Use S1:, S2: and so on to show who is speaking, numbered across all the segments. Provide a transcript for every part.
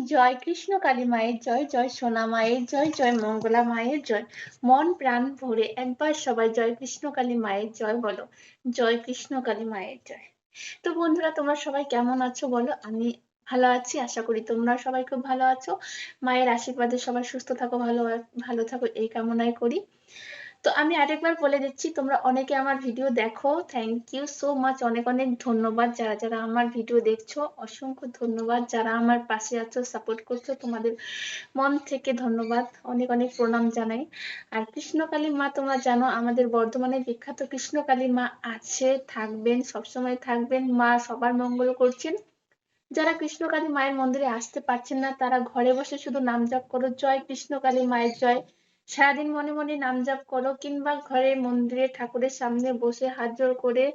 S1: জয় কৃষ্ণ কালী মায়ের জয়, জয় সোনা মায়ের জয়, জয় মঙ্গলা মায়ের জয়। মন প্রাণ ভরে একবার সবাই জয় কৃষ্ণ কালী মায়ের জয় বলো। জয় কৃষ্ণ কালী মায়ের জয়। তো বন্ধুরা, তোমরা সবাই কেমন আছো বলো? আমি ভালো আছি, আশা করি তোমরা সবাই খুব ভালো আছো। মায়ের আশীর্বাদে সবাই সুস্থ থাকো, ভালো থাকো এই কামনাই করি। তো আমি আরেকবার বলে দিচ্ছি, তোমরা অনেকে আমার ভিডিও দেখো, থ্যাংক ইউ সো মাচ, অনেক অনেক ধন্যবাদ। যারা যারা আমার ভিডিও দেখছো অসংখ্য ধন্যবাদ। যারা আমার পাশে আছো, সাপোর্ট করছো, তোমাদের মন থেকে ধন্যবাদ, অনেক অনেক প্রণাম জানাই। আর কৃষ্ণকালী মা তোমরা জানো, আমাদের বর্ধমানে বিখ্যাত কৃষ্ণকালী মা আছে, থাকবেন, সবসময় থাকবেন। মা সবার মঙ্গল করছেন। যারা কৃষ্ণকালী মায়ের মন্দিরে আসতে পারছেন না, তারা ঘরে বসে শুধু নাম জপ করো, জয় কৃষ্ণকালী মায়ের জয়। সারাদিন মনে মনে নাম জপ করো, কিংবা ঘরে মন্দিরে ঠাকুরের সামনে বসে হাত জোড় করে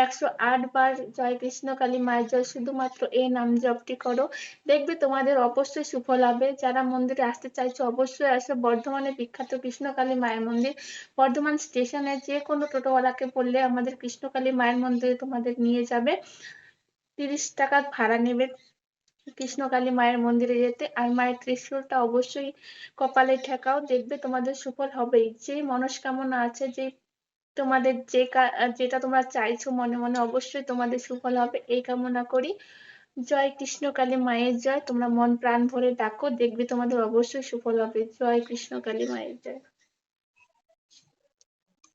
S1: 108 বার জয় কৃষ্ণকালী মায়ের জয়, শুধুমাত্র এই নাম জপটি করো। দেখবে তোমাদের অবশ্যই সুফল হবে। যারা মন্দিরে আসতে চাইছো অবশ্যই আসো। বর্ধমানে বিখ্যাত কৃষ্ণকালী মায়ের মন্দির। বর্ধমান স্টেশনে যে কোনো টোটোওয়ালাকে বললে আমাদের কৃষ্ণকালী মায়ের মন্দিরে তোমাদের নিয়ে যাবে। 30 টাকা ভাড়া নেবে কৃষ্ণকালী মায়ের মন্দিরে যেতে। আর মায়ের ত্রিশূলটা অবশ্যই কপালে ঠেকাও, দেখবে তোমাদের সুফল হবেই। যে মনস্কামনা আছে, যে তোমাদের যেটা তোমরা চাইছো মনে মনে, অবশ্যই তোমাদের সুফল হবে এই কামনা করি। জয় কৃষ্ণকালী মায়ের জয়। তোমরা মন প্রাণ ভরে ডাকো, দেখবে তোমাদের অবশ্যই সুফল হবে। জয় কৃষ্ণকালী মায়ের জয়।